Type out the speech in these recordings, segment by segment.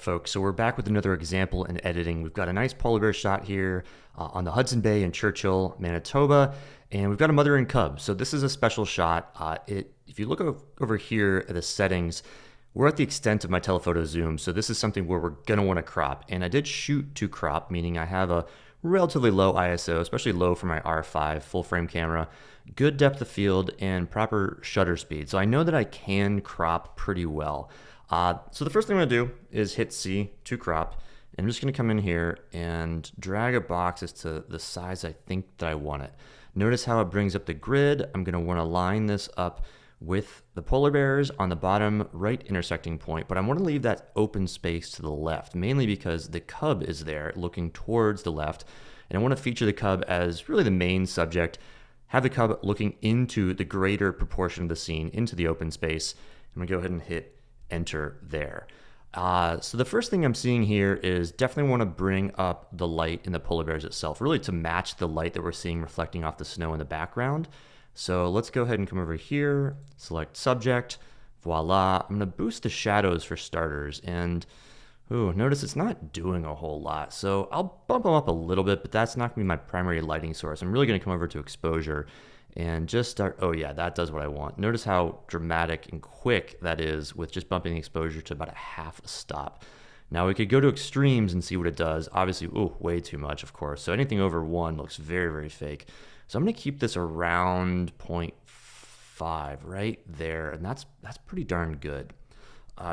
Folks, so we're back with another example in editing. We've got a nice polar bear shot here on the Hudson Bay in Churchill, Manitoba, and we've got a mother and cub. So this is a special shot. If you look over here at the settings, we're at the extent of my telephoto zoom. So this is something where we're gonna wanna crop. And I did shoot to crop, meaning I have a relatively low ISO, especially low for my R5 full frame camera, good depth of field, and proper shutter speed. So I know that I can crop pretty well. So the first thing I'm gonna do is hit C to crop. And I'm just gonna come in here and drag a box as to the size I think that I want it. Notice how it brings up the grid. I'm gonna wanna line this up with the polar bears on the bottom right intersecting point, but I wanna leave that open space to the left, mainly because the cub is there looking towards the left. And I wanna feature the cub as really the main subject, have the cub looking into the greater proportion of the scene, into the open space. I'm gonna go ahead and hit enter there. So the first thing I'm seeing here is definitely want to bring up the light in the polar bears itself, really to match the light that we're seeing reflecting off the snow in the background. So let's go ahead and come over here, select subject, voila. I'm going to boost the shadows for starters, and notice it's not doing a whole lot. So I'll bump them up a little bit, but that's not going to be my primary lighting source. I'm really going to come over to exposure and just start. Oh yeah, that does what I want. Notice how dramatic and quick that is with just bumping the exposure to about a half a stop. Now we could go to extremes and see what it does. Obviously, way too much, of course. So anything over 1 looks very, very fake. So I'm gonna keep this around 0.5 right there, and that's pretty darn good.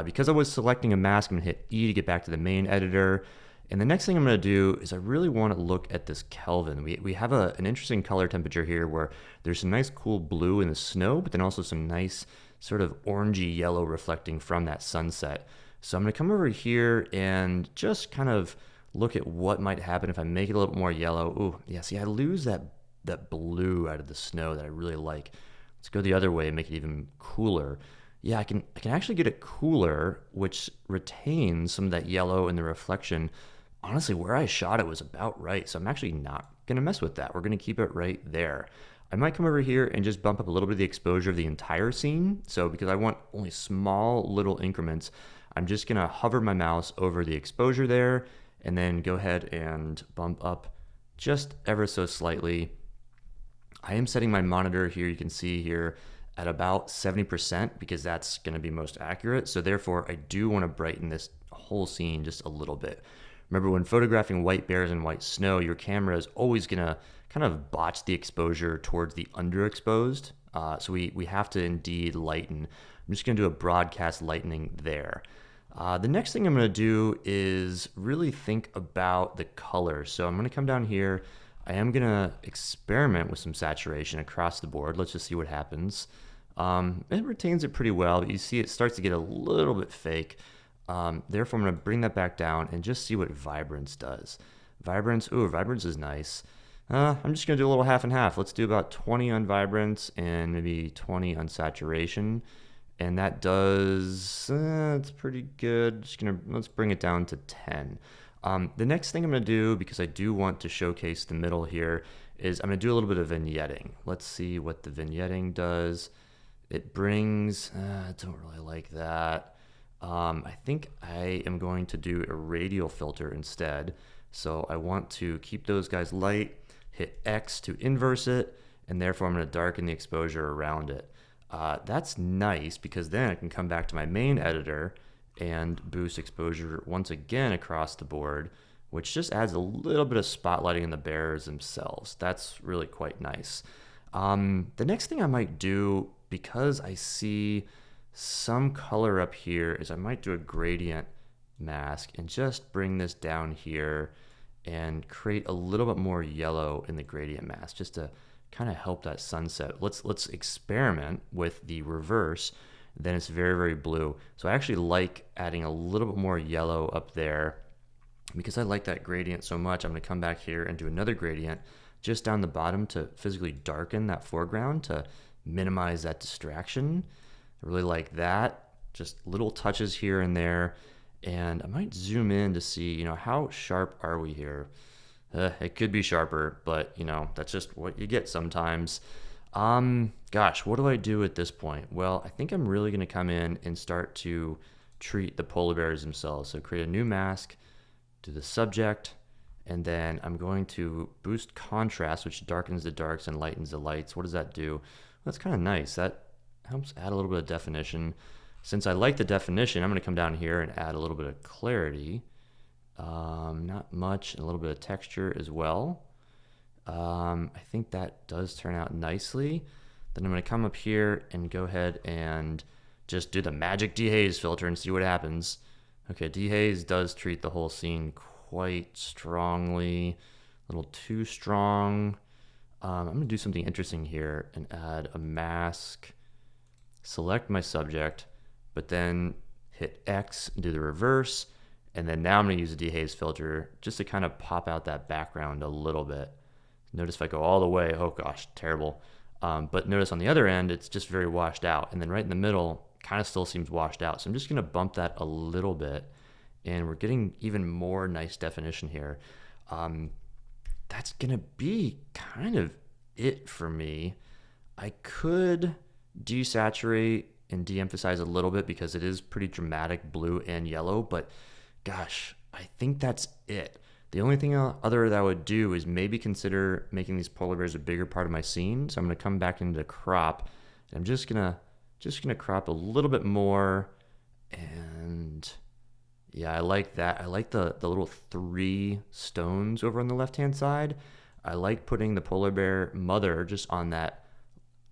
Because I was selecting a mask, I'm gonna hit E to get back to the main editor. And the next thing I'm going to do is I really want to look at this Kelvin. We have an interesting color temperature here where there's some nice cool blue in the snow, but then also some nice sort of orangey yellow reflecting from that sunset. So I'm going to come over here and just kind of look at what might happen if I make it a little bit more yellow. Yeah, see, I lose that blue out of the snow that I really like. Let's go the other way and make it even cooler. Yeah, I can actually get it cooler, which retains some of that yellow and the reflection. Honestly, where I shot it was about right, so I'm actually not gonna mess with that. We're gonna keep it right there. I might come over here and just bump up a little bit of the exposure of the entire scene. So because I want only small little increments, I'm just gonna hover my mouse over the exposure there and then go ahead and bump up just ever so slightly. I am setting my monitor here, you can see here, at about 70% because that's gonna be most accurate. So therefore I do wanna brighten this whole scene just a little bit. Remember, when photographing white bears and white snow, your camera is always gonna kind of botch the exposure towards the underexposed. So we have to indeed lighten. I'm just gonna do a broadcast lightening there. The next thing I'm gonna do is really think about the color. So I'm gonna come down here. I am gonna experiment with some saturation across the board. Let's just see what happens. It retains it pretty well, but you see it starts to get a little bit fake. Therefore, I'm going to bring that back down and just see what vibrance does. Vibrance is nice. I'm just going to do a little half and half. Let's do about 20 on vibrance and maybe 20 on saturation. And that does, it's pretty good. Let's bring it down to 10. The next thing I'm going to do, because I do want to showcase the middle here, is I'm going to do a little bit of vignetting. Let's see what the vignetting does. It brings, I don't really like that. I think I am going to do a radial filter instead. So I want to keep those guys light, hit X to inverse it, and therefore I'm going to darken the exposure around it. That's nice because then I can come back to my main editor and boost exposure once again across the board, which just adds a little bit of spotlighting in the bears themselves. That's really quite nice. The next thing I might do, because I see some color up here, is I might do a gradient mask and just bring this down here and create a little bit more yellow in the gradient mask just to kind of help that sunset. Let's experiment with the reverse. Then it's very, very blue. So I actually like adding a little bit more yellow up there because I like that gradient so much. I'm going to come back here and do another gradient just down the bottom to physically darken that foreground to minimize that distraction. I really like that. Just little touches here and there. And I might zoom in to see, how sharp are we here? It could be sharper, but that's just what you get sometimes. Gosh, what do I do at this point? Well, I think I'm really going to come in and start to treat the polar bears themselves. So create a new mask, do the subject, and then I'm going to boost contrast, which darkens the darks and lightens the lights. What does that do? Well, that's kind of nice. That helps add a little bit of definition. Since I like the definition, I'm going to come down here and add a little bit of clarity. Not much, and a little bit of texture as well. I think that does turn out nicely. Then I'm going to come up here and go ahead and just do the magic dehaze filter and see what happens. Okay, dehaze does treat the whole scene quite strongly, a little too strong. I'm going to do something interesting here and add a mask, select my subject, but then hit X and do the reverse. And then now I'm going to use a dehaze filter just to kind of pop out that background a little bit. Notice if I go all the way, oh gosh, terrible. But notice on the other end, it's just very washed out. And then right in the middle, kind of still seems washed out. So I'm just going to bump that a little bit. And we're getting even more nice definition here. That's going to be kind of it for me. I could desaturate and de-emphasize a little bit because it is pretty dramatic blue and yellow. But gosh, I think that's it. The only thing other that I would do is maybe consider making these polar bears a bigger part of my scene. So I'm going to come back into crop, and I'm just gonna crop a little bit more. And yeah, I like that. I like the little 3 stones over on the left hand side. I like putting the polar bear mother just on that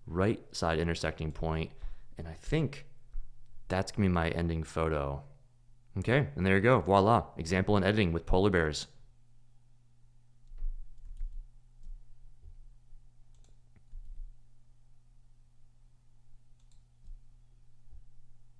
right side intersecting point, and I think that's gonna be my ending photo. Okay, and there you go. Voila, example in editing with polar bears.